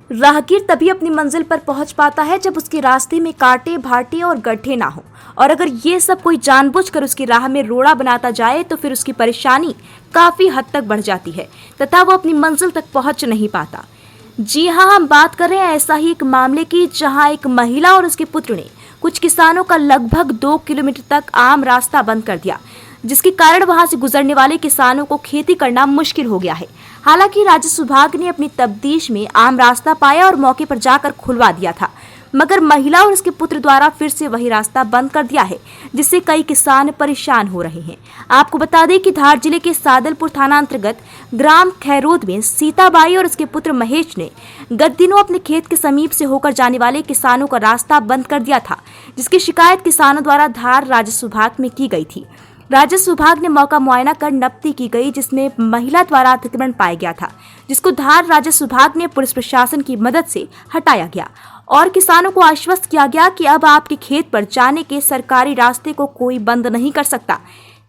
राहगीर तभी अपनी मंजिल पर पहुंच पाता है जब उसके रास्ते में कांटे, भाटे और गड्ढे ना हो। और अगर ये सब कोई जानबूझकर उसकी राह में रोड़ा बनाता जाए तो फिर उसकी परेशानी काफी हद तक बढ़ जाती है तथा वो अपनी मंजिल तक पहुंच नहीं पाता। जी हाँ, हम बात कर रहे हैं ऐसा ही एक मामले की, जहां एक महिला और उसके पुत्र ने कुछ किसानों का लगभग 2 किलोमीटर तक आम रास्ता बंद कर दिया, जिसके कारण वहां से गुजरने वाले किसानों को खेती करना मुश्किल हो गया है। हालांकि राजस्व विभाग ने अपनी तफ्तीश में आम रास्ता पाया और मौके पर जाकर खुलवा दिया था, मगर महिला और उसके पुत्र द्वारा फिर से वही रास्ता बंद कर दिया है, जिससे कई किसान परेशान हो रहे हैं। आपको बता दें कि धार जिले के सादलपुर थाना अंतर्गत ग्राम खैरोद में सीताबाई और उसके पुत्र महेश ने गत दिनों अपने खेत के समीप से होकर जाने वाले किसानों का रास्ता बंद कर दिया था, जिसकी शिकायत किसानों द्वारा धार राजस्व विभाग में की गई थी। राजस्व विभाग ने मौका मुआयना कर नब्ती की गई, जिसमें महिला द्वारा अतिक्रमण पाया गया था, जिसको धार राजस्व विभाग ने पुलिस प्रशासन की मदद से हटाया गया और किसानों को आश्वस्त किया गया कि अब आपके खेत पर जाने के सरकारी रास्ते को कोई बंद नहीं कर सकता।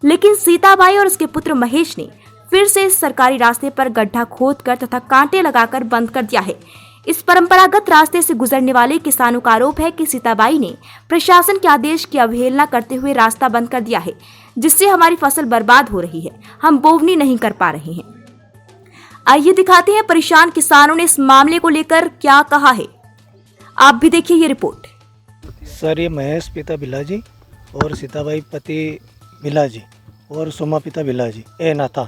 लेकिन सीताबाई और उसके पुत्र महेश ने फिर से इस सरकारी रास्ते पर गड्ढा खोदकर तथा कांटे लगाकर बंद कर दिया है। इस परंपरागत रास्ते से गुजरने वाले किसानों का आरोप है कि सीताबाई ने प्रशासन के आदेश की अवहेलना करते हुए रास्ता बंद कर दिया है, जिससे हमारी फसल बर्बाद हो रही है, हम बोवनी नहीं कर पा रहे हैं। आइए दिखाते हैं परेशान किसानों ने इस मामले को लेकर क्या कहा है, आप भी देखिए ये रिपोर्ट। सर, ये महेश पिता बिलाजी और सीताबाई पति बिलाजी और सोमा पिता बिलाजी ए नाथा,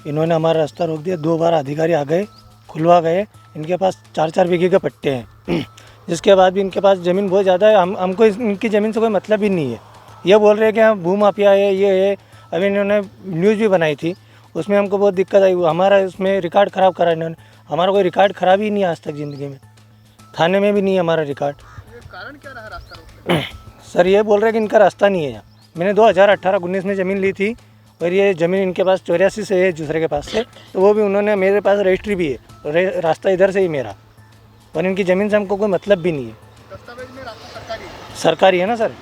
इन्होंने हमारा रास्ता रोक दिया। 2 बार अधिकारी आ गए, खुलवा गए। इनके पास 4-4 बीघे के पट्टे हैं, जिसके बाद भी इनके पास ज़मीन बहुत ज़्यादा है। हमको इनकी ज़मीन से कोई मतलब ही नहीं है। ये बोल रहे हैं कि हम भू माफिया है, ये है। अभी इन्होंने न्यूज़ भी बनाई थी, उसमें हमको बहुत दिक्कत आई। हमारा इसमें रिकॉर्ड ख़राब करा इन्होंने। हमारा कोई रिकॉर्ड ख़राब ही नहीं है आज तक ज़िंदगी में, थाने में भी नहीं है हमारा रिकॉर्ड। ये कारण क्या रहा रास्ता रोकने का? सर, ये बोल रहे हैं कि इनका रास्ता नहीं है यहाँ। मैंने 2018-19 में ज़मीन ली थी और ये ज़मीन इनके पास 84 से है, दूसरे के पास से, तो वो भी उन्होंने, मेरे पास रजिस्ट्री भी है, रास्ता इधर से ही मेरा, और इनकी ज़मीन से हमको कोई मतलब भी नहीं है। दस्तावेज में रास्ता सरकारी है ना सर,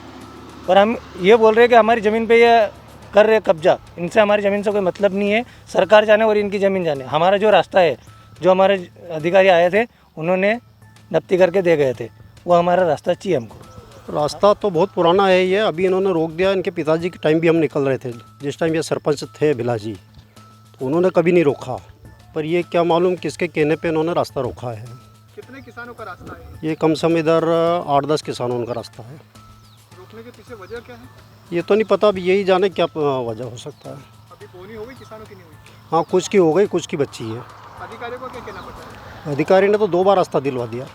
पर हम ये बोल रहे हैं कि हमारी ज़मीन पे ये कर रहे कब्जा, इनसे हमारी ज़मीन से कोई मतलब नहीं है। सरकार जाने और इनकी ज़मीन जाने। हमारा जो रास्ता है, जो हमारे अधिकारी आए थे, उन्होंने नब्ती करके दे गए थे, वो हमारा रास्ता चाहिए हमको। रास्ता तो बहुत पुराना है ये, अभी इन्होंने रोक दिया। इनके पिताजी के टाइम भी हम निकल रहे थे, जिस टाइम ये सरपंच थे बिलाजी, तो उन्होंने कभी नहीं रोका। पर ये क्या मालूम किसके कहने पे इन्होंने रास्ता रोका है। कितने किसानों का रास्ता है? ये कम से कम इधर 8-10 किसानों का रास्ता है। रोकने के पीछे वजह क्या है? ये तो नहीं पता, अभी यही जाने क्या वजह हो सकता है। अभी बोनी हो गई, किसानों की नहीं हुई? हाँ, कुछ की हो गई, कुछ की बच्ची है। अधिकारियों को क्या कहना पड़ता है? अधिकारी ने तो 2 बार रास्ता दिलवा दिया,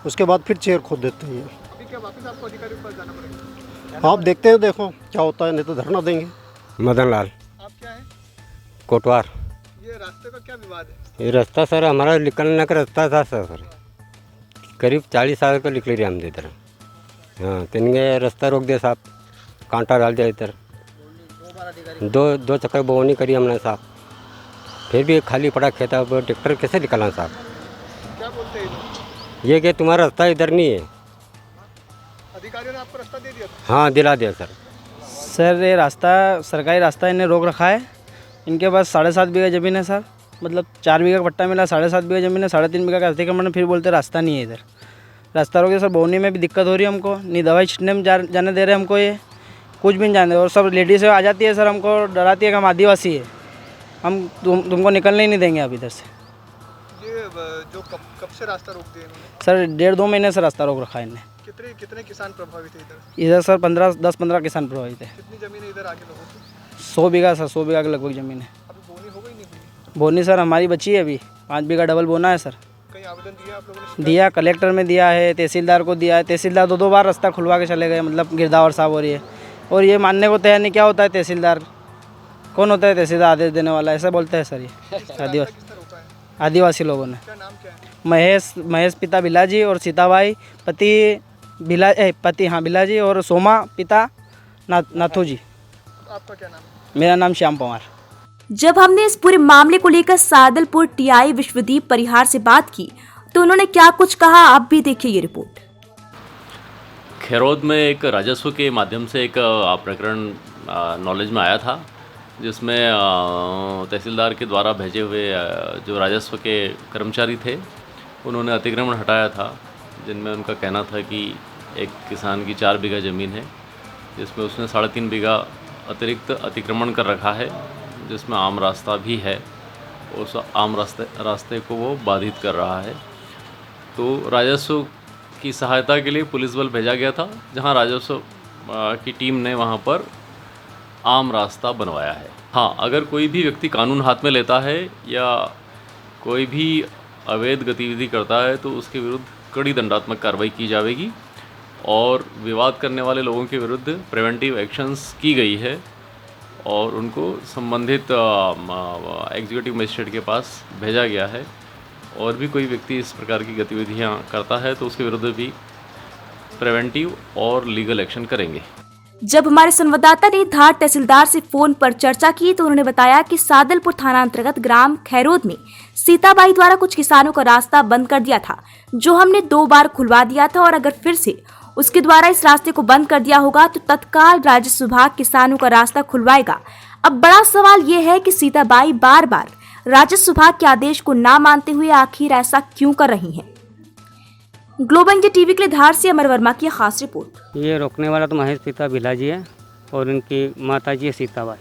उसके बाद फिर चेयर खोद देते हैं। अभी क्या वापस आपको अधिकारियों के पास जाना पड़ेगा? हाँ, आप देखते हैं, देखो क्या होता है, नहीं तो धरना देंगे। मदन लाल आप क्या है? कोटवार। ये रास्ते का क्या विवाद है? ये रास्ता सर हमारा निकलने का रास्ता था सर, करीब 40 साल का निकले रहे हम इधर। हाँ, तो इनके रास्ता रोक दिया साहब, कांटा डाल दिया इधर। 2 चक्कर बोवनी करी हमने साहब, फिर भी खाली पड़ा खेत। अब ट्रैक्टर कैसे निकालना साहब? क्या बोलते हैं ये लोग? ये कि तुम्हारा रास्ता इधर नहीं है। अधिकारियों ने आपको रास्ता दे दिया था? हाँ, दिला दिया सर। सर, ये रास्ता सरकारी रास्ता इन्हें रोक रखा है। इनके पास 7.5 बीघा ज़मीन है सर, मतलब 4 बीघा का पट्टा मिला, 7.5 बीघा ज़मीन है, 3.5 बीघा का अतिक्रमण। फिर बोलते रास्ता नहीं है इधर। रास्ता रोक दिया सर। बोनी में भी दिक्कत हो रही है हमको, नहीं दवाई छिटने में जाने दे रहे हमको, ये कुछ भी नहीं जाने। और सब लेडीज़ आ जाती है सर, हमको डराती है कि हम आदिवासी है, हम तुमको निकलने ही नहीं देंगे अब इधर से। ये जो कब से रास्ता रोक दिया इन्होंने? सर 1.5-2 महीने से रास्ता रोक रखा है इन्हें। कितने किसान प्रभावित है इधर? इधर सर 10-15 किसान प्रभावित है। कितनी जमीन है इधर आगे लोगों की? 100 बीघा सर, 100 बीघा के लगभग ज़मीन है। अभी बोनी हो गई नहीं हुई? बोनी सर हमारी बची है, अभी 5 बीघा डबल बोना है सर। कहीं आवेदन दिया आप लोगों ने? दिया, कलेक्टर में दिया है, तहसीलदार को दिया है। तहसीलदार 2 बार रास्ता खुलवा के चले गए, मतलब गिरदावर साहब हो रही है। और ये मानने को तैयार नहीं। क्या होता है तहसीलदार? कौन होता है तहसीलदार आदेश देने वाला? ऐसा बोलते हैं सर ये किसने रोका है? आदिवासी लोगों ने। क्या नाम क्या है? महेश पिता बिलाजी और सीताबाई पति बिलाजी और सोमा पिता नाथू जी। आपका क्या नाम है? मेरा नाम श्याम पवार। जब हमने इस पूरे मामले को लेकर सादलपुर टीआई विश्वदीप परिहार से बात की तो उन्होंने क्या कुछ कहा, आप भी देखिए ये रिपोर्ट। खैरोद में एक राजस्व के माध्यम से एक प्रकरण नॉलेज में आया था, जिसमें तहसीलदार के द्वारा भेजे हुए जो राजस्व के कर्मचारी थे, उन्होंने अतिक्रमण हटाया था, जिनमें उनका कहना था कि एक किसान की 4 बीघा ज़मीन है, जिसमें उसने 3.5 बीघा अतिरिक्त अतिक्रमण कर रखा है, जिसमें आम रास्ता भी है। उस आम रास्ते को वो बाधित कर रहा है। तो राजस्व की सहायता के लिए पुलिस बल भेजा गया था, जहां राजस्व की टीम ने वहां पर आम रास्ता बनवाया है। हाँ, अगर कोई भी व्यक्ति कानून हाथ में लेता है या कोई भी अवैध गतिविधि करता है तो उसके विरुद्ध कड़ी दंडात्मक कार्रवाई की जाएगी और विवाद करने वाले लोगों के विरुद्ध प्रिवेंटिव एक्शंस की गई है और उनको संबंधित एग्जीक्यूटिव मजिस्ट्रेट के पास भेजा गया है। और भी कोई व्यक्ति इस प्रकार की गतिविधियां करता है तो उसके विरुद्ध भी प्रिवेंटिव और लीगल एक्शन करेंगे। जब हमारे संवाददाता ने धार तहसीलदार से फोन पर चर्चा की तो उन्होंने बताया कि सादलपुर थाना अंतर्गत ग्राम खैरोद में सीताबाई द्वारा कुछ किसानों का रास्ता बंद कर दिया था, जो हमने 2 बार खुलवा दिया था और अगर फिर से उसके द्वारा इस रास्ते को बंद कर दिया होगा तो तत्काल राजस्व विभाग किसानों का रास्ता खुलवाएगा। अब बड़ा सवाल ये है कि सीताबाई बार बार राजस्व विभाग के आदेश को ना मानते हुए आखिर ऐसा क्यों कर रही हैं? ग्लोबल इंडिया टीवी के लिए धार से अमर वर्मा की खास रिपोर्ट। ये रोकने वाला तो महेश पिता भिलाजी है और उनकी माता जी है सीताबाई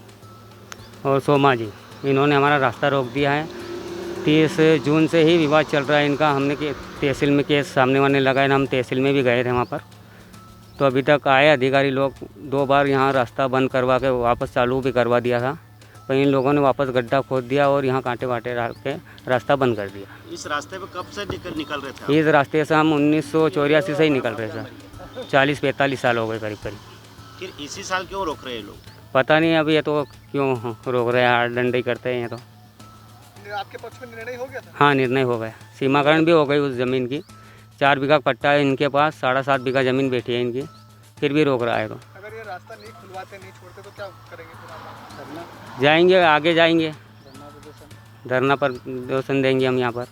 और सोमा जी। इन्होंने हमारा रास्ता रोक दिया है। 30 जून से ही विवाद चल रहा है इनका। हमने तहसील में केस सामने वाले लगाए, हम तहसील में भी गए थे वहाँ पर। तो अभी तक आए अधिकारी लोग, 2 बार यहाँ रास्ता बंद करवा के वापस चालू भी करवा दिया था, पर इन लोगों ने वापस गड्ढा खोद दिया और यहाँ कांटे वाटे रख के रास्ता बंद कर दिया। इस रास्ते पे कब से निकल रहे थे? इस रास्ते से हम 1984 से ही निकल रहे सर। 40-45 साल हो गए करीब करीब। फिर इसी साल क्यों रोक रहे हैं लोग? पता नहीं अभी ये तो क्यों रोक रहे हैं, हाथ डंडे करते हैं ये तो। आपके पक्ष में निर्णय हो गया था? हाँ, निर्णय हो गया। सीमाकरण भी हो गई उस ज़मीन की। 4 बीघा पट्टा है इनके पास, 7.5 बीघा ज़मीन बैठी है इनकी, फिर भी रोक रहा है। तो अगर ये रास्ता नहीं खुलवाते, नहीं छोड़ते तो क्या करेंगे फिर आप? जाएंगे, आगे जाएंगे, धरना प्रदर्शन देंगे हम यहाँ पर।